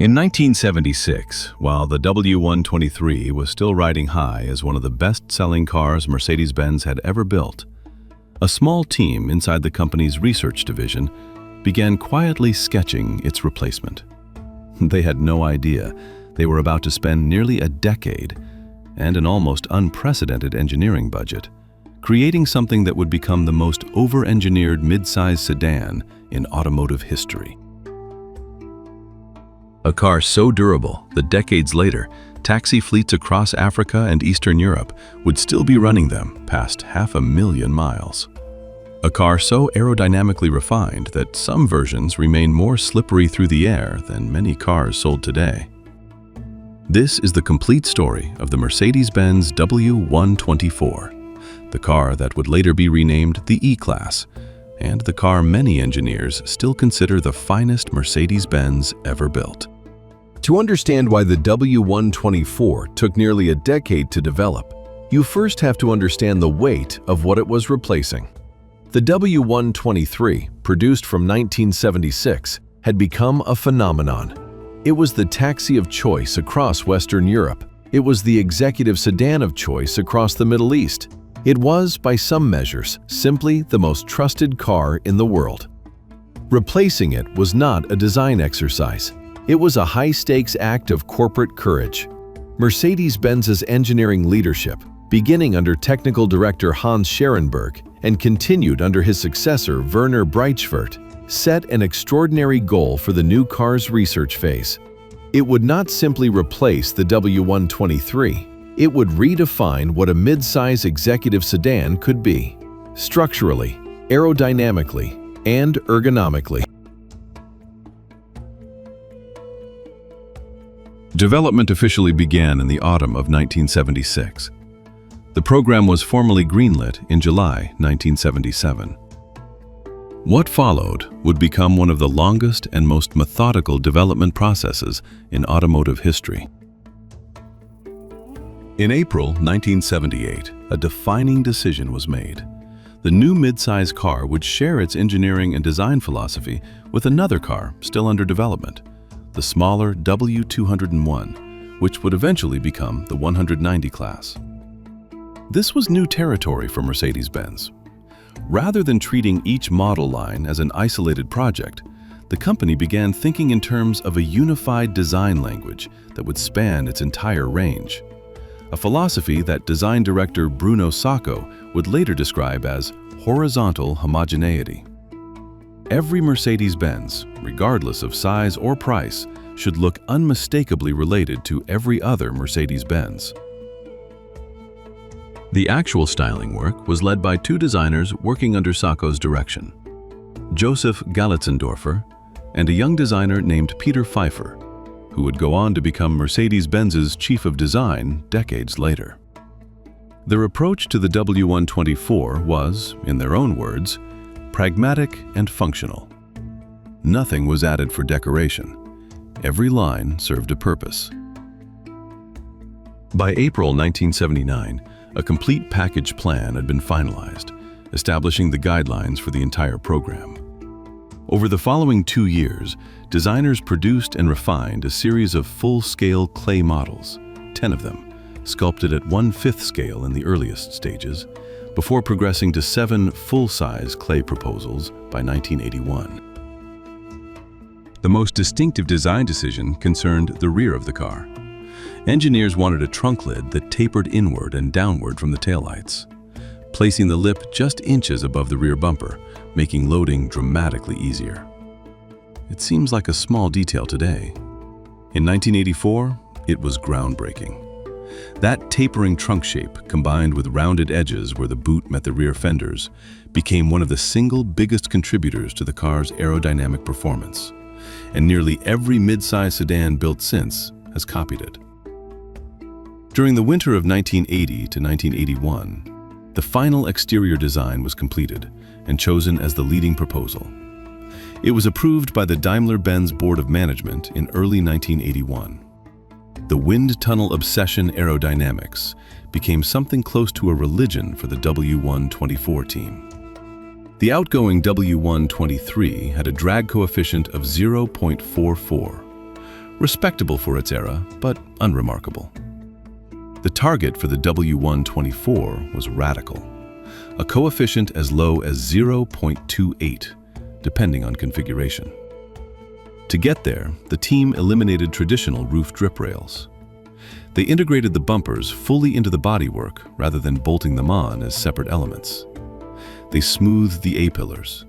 In 1976, while the W123 was still riding high as one of the best-selling cars Mercedes-Benz had ever built, a small team inside the company's research division began quietly sketching its replacement. They had no idea they were about to spend nearly a decade and an almost unprecedented engineering budget creating something that would become the most over-engineered mid-size sedan in automotive history. A car so durable that decades later, taxi fleets across Africa and Eastern Europe would still be running them past 500,000 miles. A car so aerodynamically refined that some versions remain more slippery through the air than many cars sold today. This is the complete story of the Mercedes-Benz W124, the car that would later be renamed the E-Class, and the car many engineers still consider the finest Mercedes-Benz ever built. To understand why the W124 took nearly a decade to develop, you first have to understand the weight of what it was replacing. The W123, produced from 1976, had become a phenomenon. It was the taxi of choice across Western Europe. It was the executive sedan of choice across the Middle East. It was, by some measures, simply the most trusted car in the world. Replacing it was not a design exercise. It was a high-stakes act of corporate courage. Mercedes-Benz's engineering leadership, beginning under technical director Hans Scherenberg and continued under his successor Werner Breitschwert, set an extraordinary goal for the new car's research phase. It would not simply replace the W123. It would redefine what a mid-size executive sedan could be, structurally, aerodynamically, and ergonomically. Development officially began in the autumn of 1976. The program was formally greenlit in July 1977. What followed would become one of the longest and most methodical development processes in automotive history. In April 1978, a defining decision was made. The new mid-size car would share its engineering and design philosophy with another car still under development, the smaller W201, which would eventually become the 190 class. This was new territory for Mercedes-Benz. Rather than treating each model line as an isolated project, the company began thinking in terms of a unified design language that would span its entire range, a philosophy that design director Bruno Sacco would later describe as horizontal homogeneity. Every Mercedes-Benz, regardless of size or price, should look unmistakably related to every other Mercedes-Benz. The actual styling work was led by two designers working under Sacco's direction, Joseph Galitzendorfer and a young designer named Peter Pfeiffer, who would go on to become Mercedes-Benz's chief of design decades later. Their approach to the W124 was, in their own words, pragmatic and functional. Nothing was added for decoration. Every line served a purpose. By April 1979, a complete package plan had been finalized, establishing the guidelines for the entire program. Over the following 2 years, designers produced and refined a series of full-scale clay models, 10 of them, sculpted at 1/5 scale in the earliest stages, before progressing to 7 full-size clay proposals by 1981. The most distinctive design decision concerned the rear of the car. Engineers wanted a trunk lid that tapered inward and downward from the taillights, placing the lip just inches above the rear bumper, making loading dramatically easier. It seems like a small detail today. In 1984, it was groundbreaking. That tapering trunk shape, combined with rounded edges where the boot met the rear fenders, became one of the single biggest contributors to the car's aerodynamic performance, and nearly every mid-size sedan built since has copied it. During the winter of 1980 to 1981, the final exterior design was completed and chosen as the leading proposal. It was approved by the Daimler-Benz Board of Management in early 1981. The wind tunnel obsession aerodynamics became something close to a religion for the W124 team. The outgoing W123 had a drag coefficient of 0.44, respectable for its era, but unremarkable. The target for the W124 was radical, a coefficient as low as 0.28, depending on configuration. To get there, the team eliminated traditional roof drip rails. They integrated the bumpers fully into the bodywork rather than bolting them on as separate elements. They smoothed the A-pillars.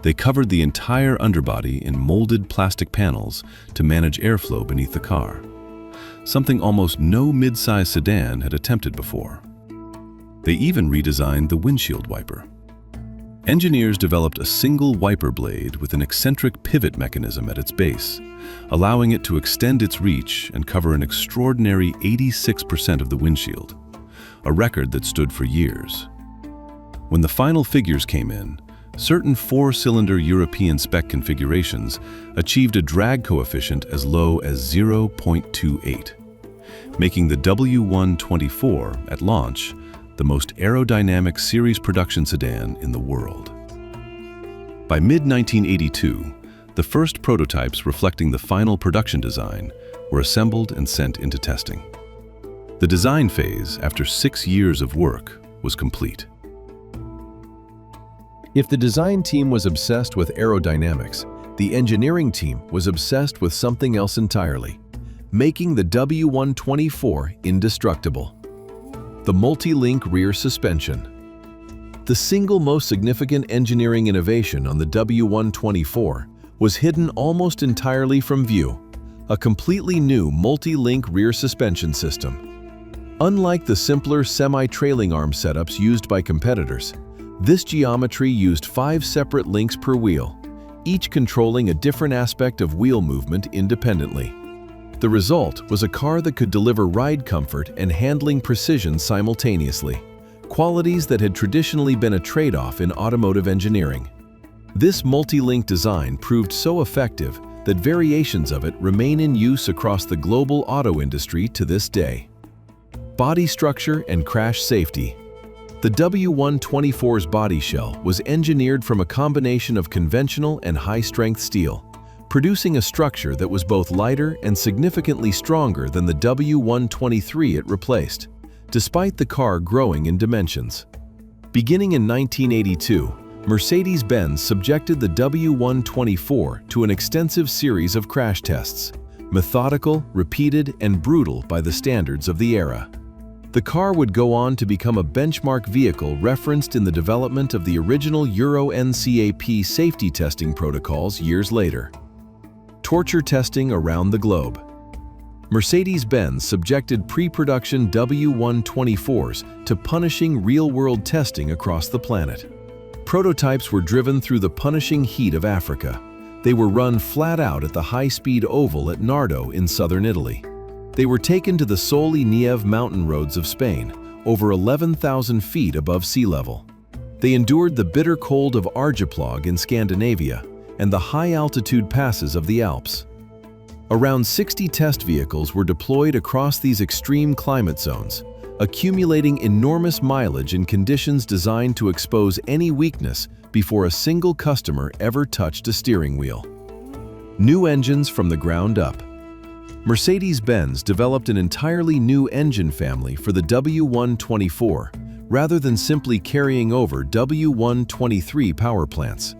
They covered the entire underbody in molded plastic panels to manage airflow beneath the car, something almost no mid-size sedan had attempted before. They even redesigned the windshield wiper. Engineers developed a single wiper blade with an eccentric pivot mechanism at its base, allowing it to extend its reach and cover an extraordinary 86% of the windshield, a record that stood for years. When the final figures came in, certain four-cylinder European spec configurations achieved a drag coefficient as low as 0.28, making the W124 at launch the most aerodynamic series production sedan in the world. By mid-1982, the first prototypes reflecting the final production design were assembled and sent into testing. The design phase, after 6 years of work, was complete. If the design team was obsessed with aerodynamics, the engineering team was obsessed with something else entirely, making the W124 indestructible. The Multilink rear suspension. The single most significant engineering innovation on the W124 was hidden almost entirely from view, a completely new Multilink rear suspension system. Unlike the simpler semi-trailing arm setups used by competitors, this geometry used 5 separate links per wheel, each controlling a different aspect of wheel movement independently. The result was a car that could deliver ride comfort and handling precision simultaneously, qualities that had traditionally been a trade-off in automotive engineering. This multi-link design proved so effective that variations of it remain in use across the global auto industry to this day. Body structure and crash safety. The W124's body shell was engineered from a combination of conventional and high-strength steel, producing a structure that was both lighter and significantly stronger than the W123 it replaced, despite the car growing in dimensions. Beginning in 1982, Mercedes-Benz subjected the W124 to an extensive series of crash tests, methodical, repeated, and brutal by the standards of the era. The car would go on to become a benchmark vehicle referenced in the development of the original Euro NCAP safety testing protocols years later. Torture testing around the globe. Mercedes-Benz subjected pre-production W124s to punishing real-world testing across the planet. Prototypes were driven through the punishing heat of Africa. They were run flat out at the high-speed oval at Nardo in southern Italy. They were taken to the Sole Nieve mountain roads of Spain, over 11,000 feet above sea level. They endured the bitter cold of Arjeplog in Scandinavia and the high-altitude passes of the Alps. Around 60 test vehicles were deployed across these extreme climate zones, accumulating enormous mileage in conditions designed to expose any weakness before a single customer ever touched a steering wheel. New engines from the ground up. Mercedes-Benz developed an entirely new engine family for the W124, rather than simply carrying over W123 power plants.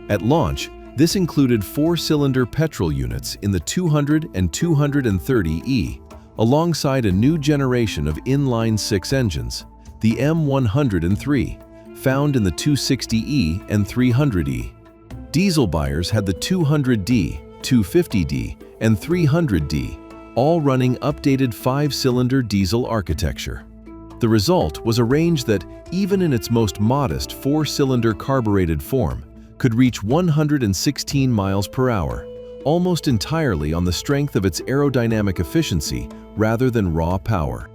At launch, this included 4-cylinder petrol units in the 200 and 230e, alongside a new generation of inline-6 engines, the M103, found in the 260e and 300e. Diesel buyers had the 200d, 250d, and 300d, all running updated 5-cylinder diesel architecture. The result was a range that, even in its most modest 4-cylinder carbureted form, could reach 116 miles per hour, almost entirely on the strength of its aerodynamic efficiency rather than raw power.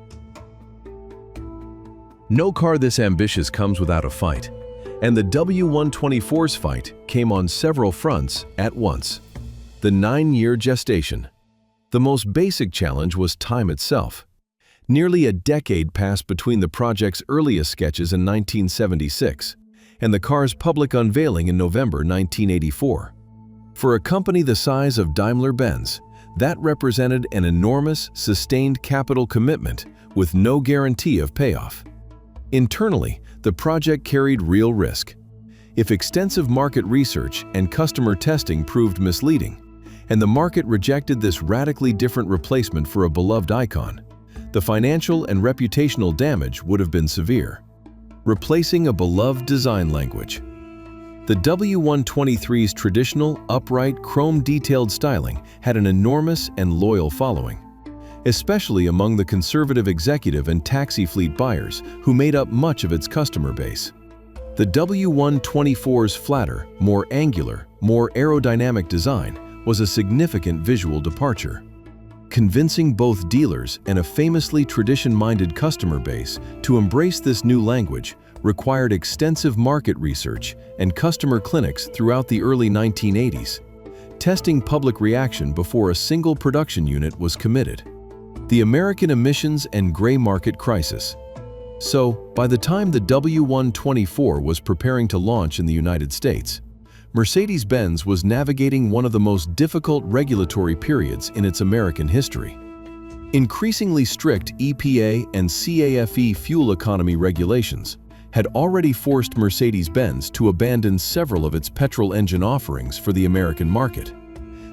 No car this ambitious comes without a fight, and the W124's fight came on several fronts at once. The 9-year gestation. The most basic challenge was time itself. Nearly a decade passed between the project's earliest sketches in 1976 and the car's public unveiling in November 1984. For a company the size of Daimler-Benz, That represented an enormous, sustained capital commitment with no guarantee of payoff. Internally, the project carried real risk. If extensive market research and customer testing proved misleading, and the market rejected this radically different replacement for a beloved icon, the financial and reputational damage would have been severe. Replacing a beloved design language. The W123's traditional, upright, chrome-detailed styling had an enormous and loyal following, especially among the conservative executive and taxi fleet buyers who made up much of its customer base. The W124's flatter, more angular, more aerodynamic design was a significant visual departure, convincing both dealers and a famously tradition-minded customer base to embrace this new language required extensive market research and customer clinics throughout the early 1980s, testing public reaction before a single production unit was committed. The American emissions and gray market crisis. So, by the time the W124 was preparing to launch in the United States, Mercedes-Benz was navigating one of the most difficult regulatory periods in its American history. Increasingly strict EPA and CAFE fuel economy regulations had already forced Mercedes-Benz to abandon several of its petrol engine offerings for the American market,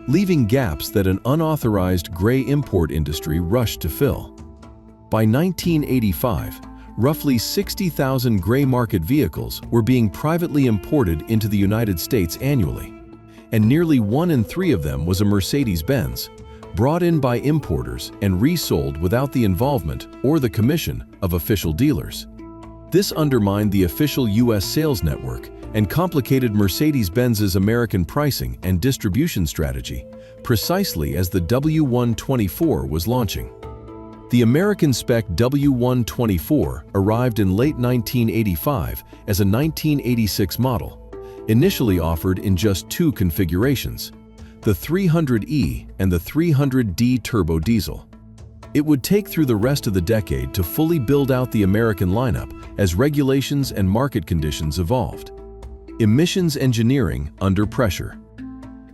leaving gaps that an unauthorized gray import industry rushed to fill. By 1985, roughly 60,000 gray market vehicles were being privately imported into the United States annually, and nearly 1 in 3 of them was a Mercedes-Benz, brought in by importers and resold without the involvement or the commission of official dealers. This undermined the official U.S. sales network and complicated Mercedes-Benz's American pricing and distribution strategy, precisely as the W124 was launching. The American-spec W124 arrived in late 1985 as a 1986 model, initially offered in just 2 configurations, the 300e and the 300d turbo diesel. It would take through the rest of the decade to fully build out the American lineup as regulations and market conditions evolved. Emissions engineering under pressure.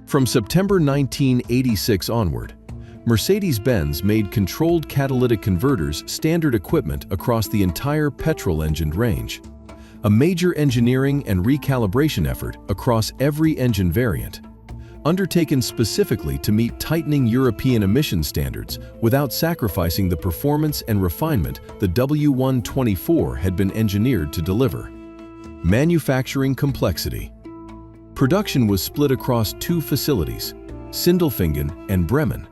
From September 1986 onward, Mercedes-Benz made controlled catalytic converters standard equipment across the entire petrol-engined range, a major engineering and recalibration effort across every engine variant, undertaken specifically to meet tightening European emission standards without sacrificing the performance and refinement the W124 had been engineered to deliver. Manufacturing complexity. Production was split across 2 facilities, Sindelfingen and Bremen,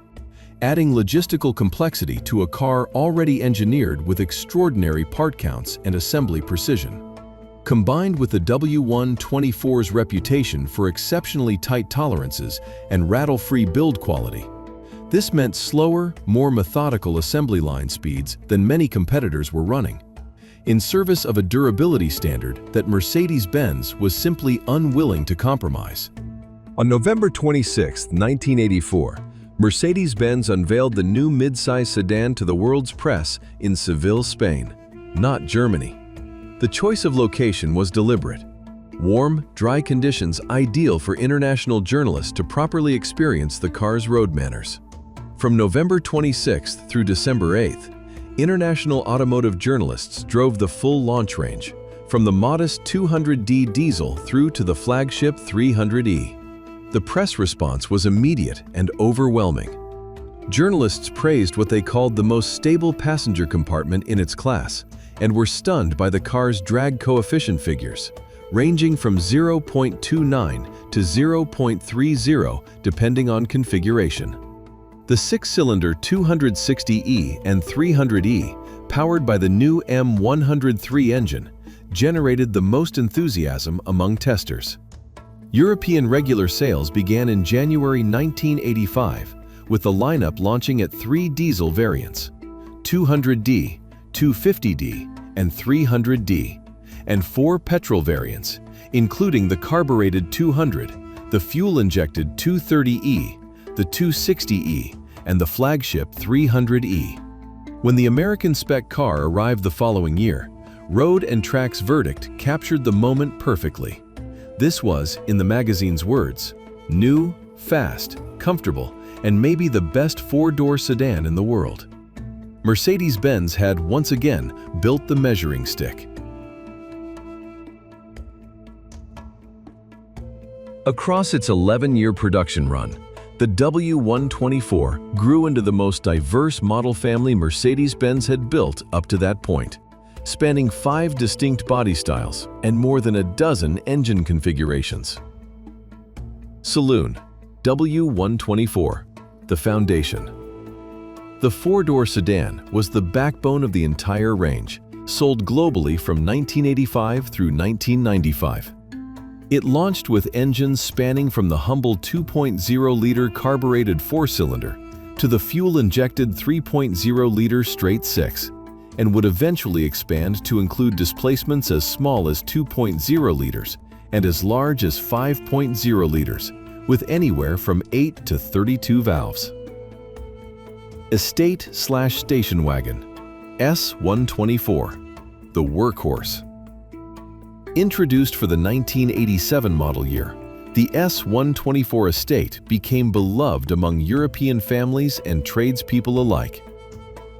adding logistical complexity to a car already engineered with extraordinary part counts and assembly precision. Combined with the W124's reputation for exceptionally tight tolerances and rattle-free build quality, this meant slower, more methodical assembly line speeds than many competitors were running, in service of a durability standard that Mercedes-Benz was simply unwilling to compromise. On November 26, 1984, Mercedes-Benz unveiled the new midsize sedan to the world's press in Seville, Spain, not Germany. The choice of location was deliberate. Warm, dry conditions ideal for international journalists to properly experience the car's road manners. From November 26th through December 8th, international automotive journalists drove the full launch range, from the modest 200d diesel through to the flagship 300e. The press response was immediate and overwhelming. Journalists praised what they called the most stable passenger compartment in its class, and were stunned by the car's drag coefficient figures, ranging from 0.29 to 0.30 depending on configuration. The 6-cylinder 260e and 300e, powered by the new M103 engine, generated the most enthusiasm among testers. European regular sales began in January 1985, with the lineup launching at 3 diesel variants, 200d, 250d, and 300d, and 4 petrol variants, including the carbureted 200, the fuel-injected 230e, the 260e, and the flagship 300e. When the American spec car arrived the following year, Road and Track's verdict captured the moment perfectly. This was, in the magazine's words, new, fast, comfortable, and maybe the best four-door sedan in the world. Mercedes-Benz had once again built the measuring stick. Across its 11-year production run, the W124 grew into the most diverse model family Mercedes-Benz had built up to that point, spanning 5 distinct body styles and more than a dozen engine configurations. Saloon, W124, the foundation. The four-door sedan was the backbone of the entire range, sold globally from 1985 through 1995. It launched with engines spanning from the humble 2.0-liter carbureted 4-cylinder to the fuel-injected 3.0-liter straight 6, and would eventually expand to include displacements as small as 2.0 liters and as large as 5.0 liters, with anywhere from 8 to 32 valves. Estate/station wagon, S124, the workhorse. Introduced for the 1987 model year, the S124 Estate became beloved among European families and tradespeople alike.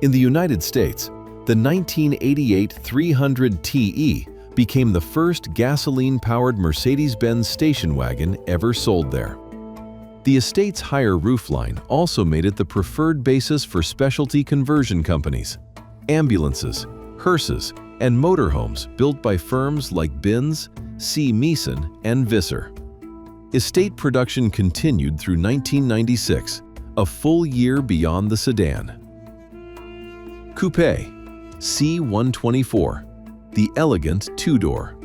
In the United States, the 1988 300 TE became the first gasoline-powered Mercedes-Benz station wagon ever sold there. The Estate's higher roofline also made it the preferred basis for specialty conversion companies, ambulances, hearses, and motorhomes built by firms like Benz, C. Meeson, and Visser. Estate production continued through 1996, a full year beyond the sedan. Coupe, C124, the elegant two-door.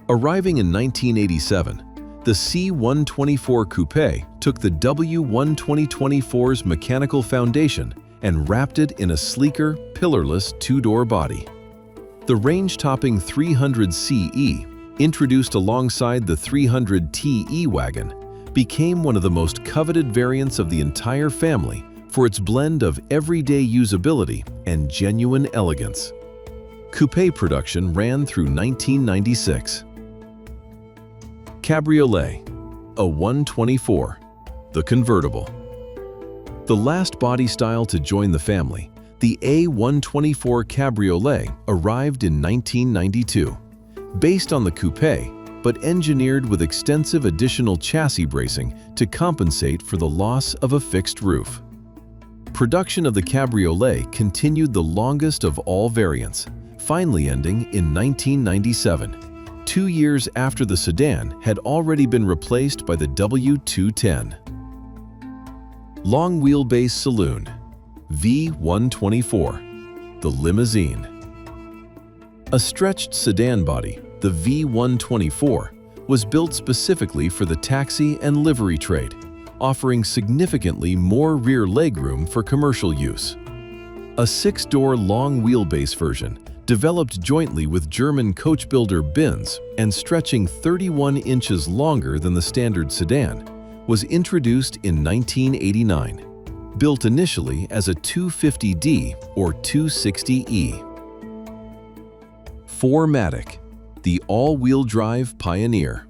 Arriving in 1987, the C124 Coupe took the W124's mechanical foundation and wrapped it in a sleeker, pillarless two-door body. The range-topping 300 CE, introduced alongside the 300 TE wagon, became one of the most coveted variants of the entire family for its blend of everyday usability and genuine elegance. Coupe production ran through 1996. Cabriolet, a 124, the convertible. The last body style to join the family, the A124 Cabriolet arrived in 1992, based on the Coupe, but engineered with extensive additional chassis bracing to compensate for the loss of a fixed roof. Production of the Cabriolet continued the longest of all variants, finally ending in 1997, 2 years after the sedan had already been replaced by the W210. Long wheelbase saloon, V124, the limousine. A stretched sedan body, the V124, was built specifically for the taxi and livery trade, offering significantly more rear legroom for commercial use. A 6-door long wheelbase version, developed jointly with German coach builder Benz and stretching 31 inches longer than the standard sedan, was introduced in 1989, built initially as a 250D or 260E. 4MATIC, the all-wheel drive pioneer.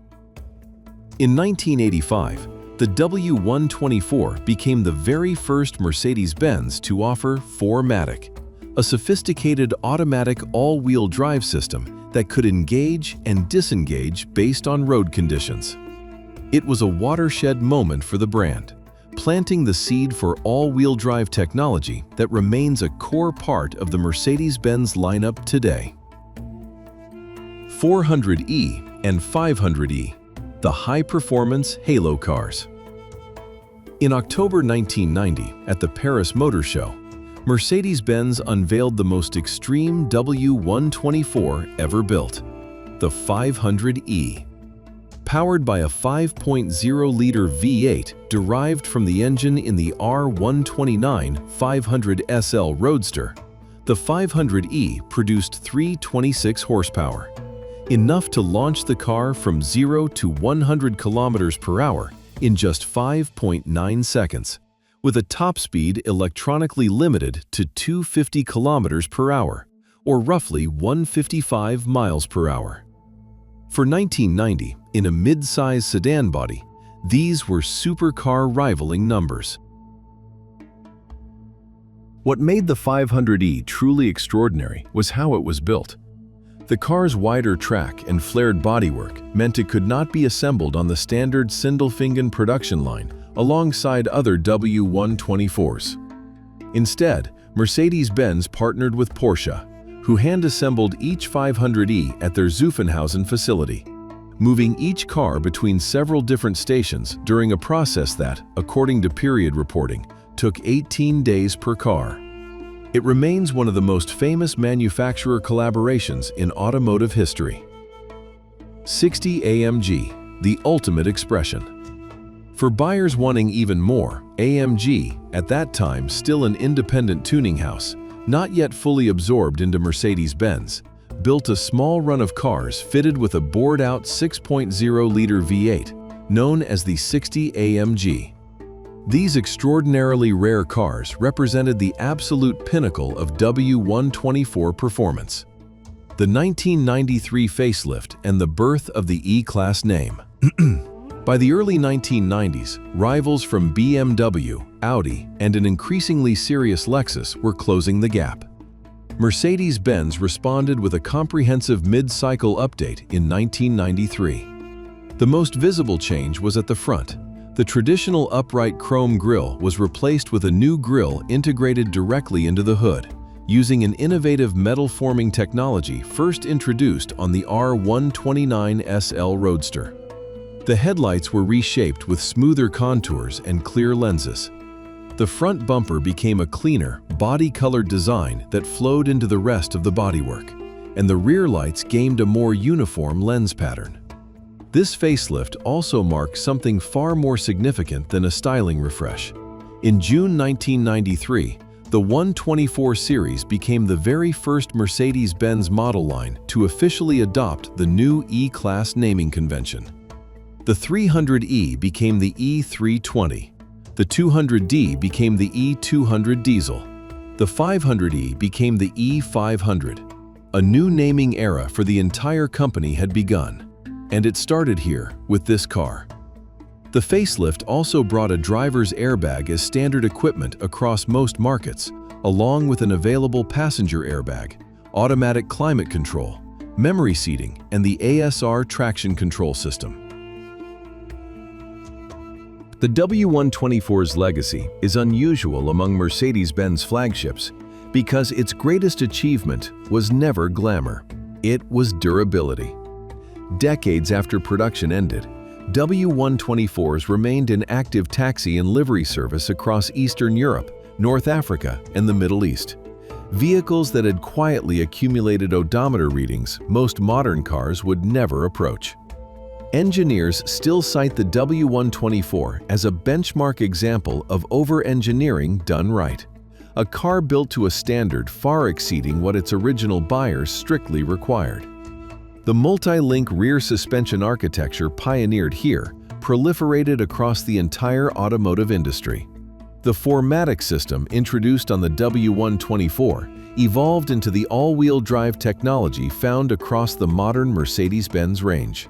In 1985, the W124 became the very first Mercedes-Benz to offer 4MATIC, a sophisticated automatic all-wheel drive system that could engage and disengage based on road conditions. It was a watershed moment for the brand, planting the seed for all-wheel drive technology that remains a core part of the Mercedes-Benz lineup today. 400E and 500E, the high-performance halo cars. In October 1990, at the Paris Motor Show, Mercedes-Benz unveiled the most extreme W124 ever built, the 500E. Powered by a 5.0-liter V8 derived from the engine in the R129 500 SL Roadster, the 500E produced 326 horsepower, enough to launch the car from 0 to 100 kilometers per hour in just 5.9 seconds, with a top speed electronically limited to 250 kilometers per hour, or roughly 155 miles per hour. For 1990, in a mid-size sedan body, These were supercar rivaling numbers. What made the 500e truly extraordinary was how it was built. The car's wider track and flared bodywork meant it could not be assembled on the standard Sindelfingen production line alongside other W124s. Instead, Mercedes-Benz partnered with Porsche, who hand-assembled each 500e at their Zuffenhausen facility, moving each car between several different stations during a process that, according to period reporting, took 18 days per car. It remains one of the most famous manufacturer collaborations in automotive history. 60 AMG, the ultimate expression. For buyers wanting even more, AMG, at that time still an independent tuning house, not yet fully absorbed into Mercedes-Benz, built a small run of cars fitted with a bored-out 6.0-liter V8, known as the 60 AMG. These extraordinarily rare cars represented the absolute pinnacle of W124 performance. The 1993 facelift and the birth of the E-Class name. By the early 1990s, rivals from BMW, Audi, and an increasingly serious Lexus were closing the gap. Mercedes-Benz responded with a comprehensive mid-cycle update in 1993. The most visible change was at the front. The traditional upright chrome grille was replaced with a new grille integrated directly into the hood, using an innovative metal-forming technology first introduced on the R129 SL Roadster. The headlights were reshaped with smoother contours and clear lenses. The front bumper became a cleaner, body-colored design that flowed into the rest of the bodywork, and the rear lights gained a more uniform lens pattern. This facelift also marked something far more significant than a styling refresh. In June 1993, the 124 series became the very first Mercedes-Benz model line to officially adopt the new E-Class naming convention. The 300e became the E320. The 200d became the E200 diesel. The 500e became the E500. A new naming era for the entire company had begun. And it started here, with this car. The facelift also brought a driver's airbag as standard equipment across most markets, along with an available passenger airbag, automatic climate control, memory seating, and the ASR traction control system. The W124's legacy is unusual among Mercedes-Benz flagships because its greatest achievement was never glamour. It was durability. Decades after production ended, W124s remained in active taxi and livery service across Eastern Europe, North Africa, and the Middle East. Vehicles that had quietly accumulated odometer readings most modern cars would never approach. Engineers still cite the W124 as a benchmark example of over-engineering done right. A car built to a standard far exceeding what its original buyers strictly required. The Multilink rear suspension architecture pioneered here proliferated across the entire automotive industry. The 4MATIC system introduced on the W124 evolved into the all-wheel drive technology found across the modern Mercedes-Benz range.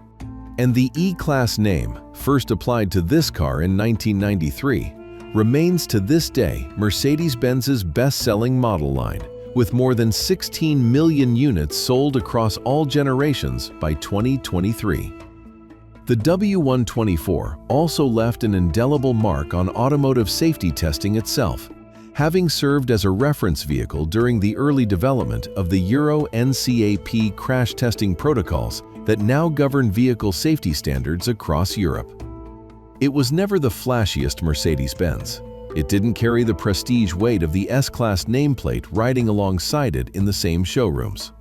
And the E-Class name, first applied to this car in 1993, remains to this day Mercedes-Benz's best-selling model line, with more than 16 million units sold across all generations by 2023. The W124 also left an indelible mark on automotive safety testing itself, having served as a reference vehicle during the early development of the Euro NCAP crash testing protocols that now govern vehicle safety standards across Europe. It was never the flashiest Mercedes-Benz. It didn't carry the prestige weight of the S-Class nameplate riding alongside it in the same showrooms.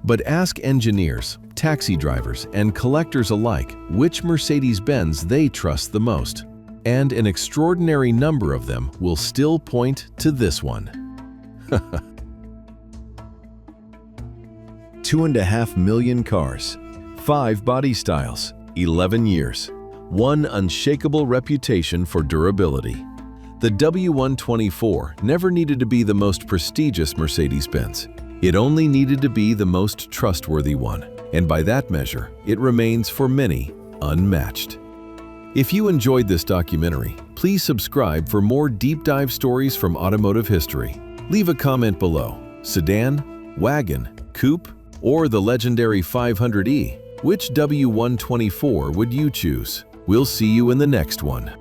But ask engineers, taxi drivers, and collectors alike which Mercedes-Benz they trust the most, and an extraordinary number of them will still point to this one. 2.5 million cars, 5 body styles, 11 years, one unshakable reputation for durability. The W124 never needed to be the most prestigious Mercedes-Benz. It only needed to be the most trustworthy one, and by that measure, it remains for many unmatched. If you enjoyed this documentary, please subscribe for more deep dive stories from automotive history. Leave a comment below. Sedan, wagon, coupe, or the legendary 500e? Which W124 would you choose? We'll see you in the next one.